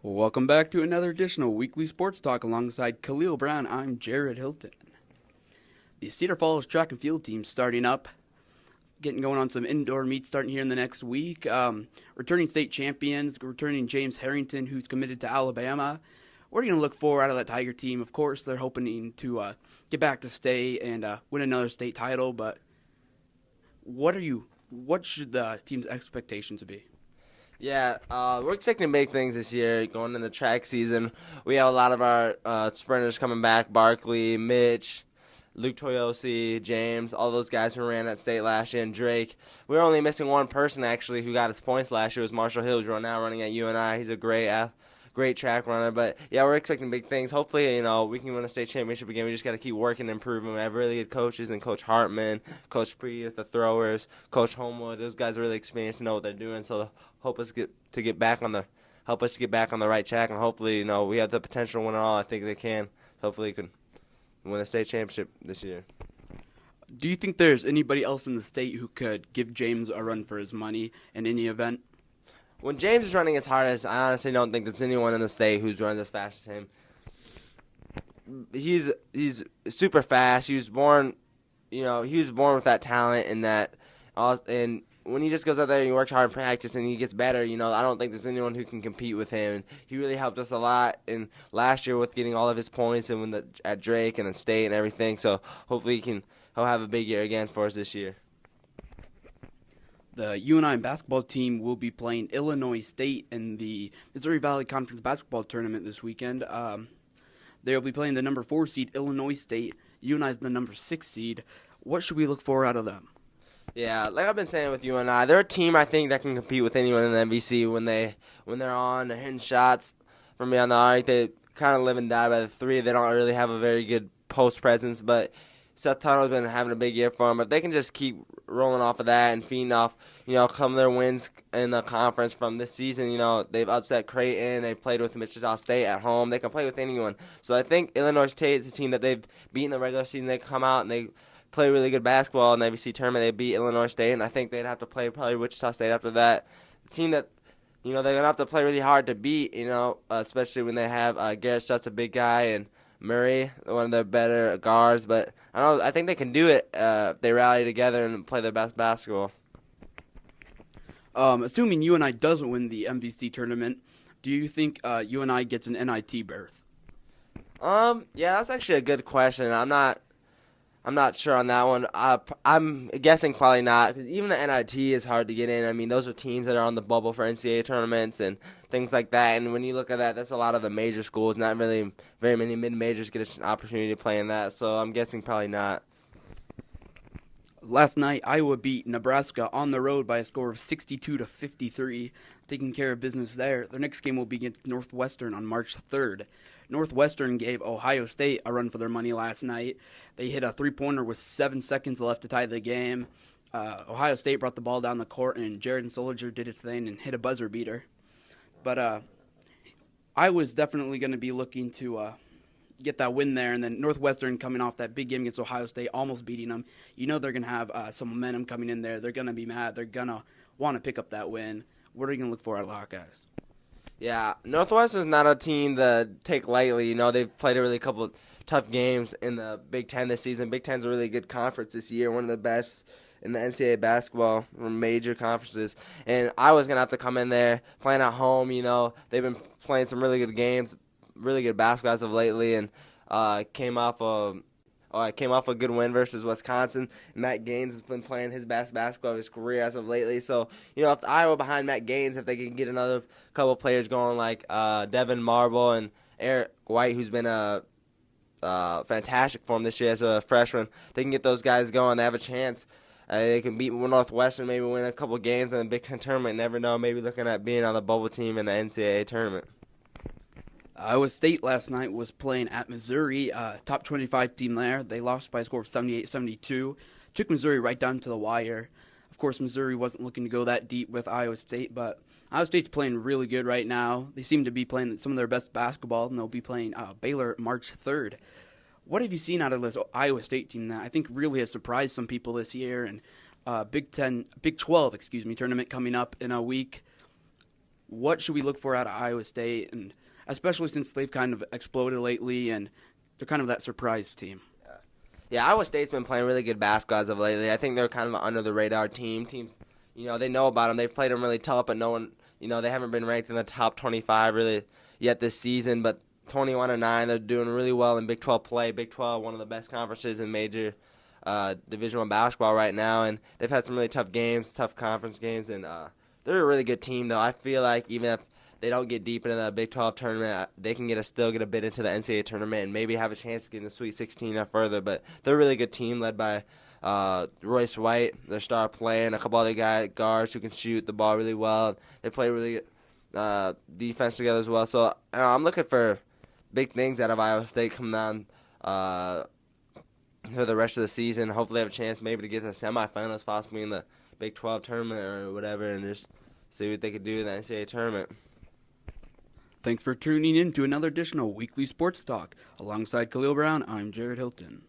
Welcome back to another edition of Weekly Sports Talk alongside Kalehl Brown. I'm Jared Hilton. The Cedar Falls track and field team starting up, getting going on some indoor meets starting here in the next week. Returning state champions, returning James Harrington, who's committed to Alabama. What are you going to look for out of that Tiger team? Of course, they're hoping to get back to state and win another state title, but what should the team's expectations be? Yeah, we're expecting big things this year going into the track season. We have a lot of our sprinters coming back, Barkley, Mitch, Luke Toyosi, James, all those guys who ran at state last year, and Drake. We were only missing one person, actually, who got his points last year. It was Marshall Hill, who's now running at UNI. He's a great track runner. But, yeah, we're expecting big things. Hopefully, we can win a state championship again. We just got to keep working and improving. We have really good coaches, and Coach Hartman, Coach Pree with the throwers, Coach Homewood. Those guys are really experienced and know what they're doing. So help us get back on the right track, and hopefully, we have the potential to win it all. I think they can. Hopefully, we can win a state championship this year. Do you think there's anybody else in the state who could give James a run for his money in any event? When James is running as hard as, I honestly don't think there's anyone in the state who's running as fast as him. He's super fast. He was born with that talent and when he just goes out there and he works hard in practice and he gets better, I don't think there's anyone who can compete with him. He really helped us a lot in last year with getting all of his points and at Drake and the state and everything. So hopefully he'll have a big year again for us this year. The UNI basketball team will be playing Illinois State in the Missouri Valley Conference basketball tournament this weekend. They'll be playing the number 4 seed Illinois State. UNI is the number 6 seed. What should we look for out of them? Yeah, like I've been saying with UNI, they're a team I think that can compete with anyone in the MVC when they're on, they're hitting shots from beyond the arc. They kind of live and die by the three. They don't really have a very good post presence, but Seth Tunnell's been having a big year for them. If they can just keep rolling off of that and feeding off, some of their wins in the conference from this season, they've upset Creighton, they've played with Wichita State at home. They can play with anyone. So I think Illinois State is a team that they've beaten the regular season. They come out and they play really good basketball in the AVC tournament. They beat Illinois State, and I think they'd have to play probably Wichita State after that. The team that, they're going to have to play really hard to beat, especially when they have Garrett Stutz, a big guy, and Murray, one of their better guards. But I think they can do it if they rally together and play their best basketball. Assuming UNI doesn't win the MVC tournament, do you think UNI gets an NIT berth? Yeah, that's actually a good question. I'm not sure on that one. I'm guessing probably not, because even the NIT is hard to get in. I mean, those are teams that are on the bubble for NCAA tournaments and things like that. And when you look at that, that's a lot of the major schools. Not really very many mid-majors get an opportunity to play in that. So I'm guessing probably not. Last night, Iowa beat Nebraska on the road by a score of 62-53, taking care of business there. Their next game will be against Northwestern on March 3rd. Northwestern gave Ohio State a run for their money last night. They hit a three-pointer with 7 seconds left to tie the game. Ohio State brought the ball down the court, and Jared Soliger did his thing and hit a buzzer beater. But Iowa's definitely going to be looking to get that win there, and then Northwestern coming off that big game against Ohio State, almost beating them. They're going to have some momentum coming in there. They're going to be mad. They're going to want to pick up that win. What are you going to look for out of the Hawkeyes? Yeah, Northwestern's not a team to take lightly. They've played a really couple of tough games in the Big Ten this season. Big Ten's a really good conference this year, one of the best in the NCAA basketball from major conferences. And Iowa's going to have to come in there, playing at home. They've been playing some really good games, really good basketball as of lately, and came off a good win versus Wisconsin. Matt Gaines has been playing his best basketball of his career as of lately. So, if Iowa behind Matt Gaines, if they can get another couple players going like Devin Marble and Eric White, who's been a fantastic for him this year as a freshman, they can get those guys going. They have a chance. They can beat Northwestern, maybe win a couple games in the Big Ten tournament. Never know, maybe looking at being on the bubble team in the NCAA tournament. Iowa State last night was playing at Missouri, top 25 team there. They lost by a score of 78-72. Took Missouri right down to the wire. Of course, Missouri wasn't looking to go that deep with Iowa State, but Iowa State's playing really good right now. They seem to be playing some of their best basketball, and they'll be playing Baylor March 3rd. What have you seen out of this Iowa State team that I think really has surprised some people this year? And Big 12 tournament coming up in a week. what should we look for out of Iowa State, and especially since they've kind of exploded lately and they're kind of that surprise team? Yeah, Iowa State's been playing really good basketball as of lately. I think they're kind of an under-the-radar team. Teams, they know about them. They've played them really tough, but no one, they haven't been ranked in the top 25 really yet this season. But 21-9, they're doing really well in Big 12 play. Big 12, one of the best conferences in major Division I basketball right now, and they've had some really tough games, tough conference games, and they're a really good team, though. I feel like even if they don't get deep into the Big 12 tournament, they can still get a bid into the NCAA tournament and maybe have a chance to get in the Sweet 16 or further. But they're a really good team led by Royce White, their star player, and a couple other guards who can shoot the ball really well. They play really good defense together as well. So I'm looking for big things out of Iowa State coming on for the rest of the season. Hopefully they have a chance maybe to get to the semifinals, possibly in the Big 12 tournament or whatever, and just see what they could do in the NCAA tournament. Thanks for tuning in to another edition of Weekly Sports Talk. Alongside Kalehl Brown, I'm Jared Hilton.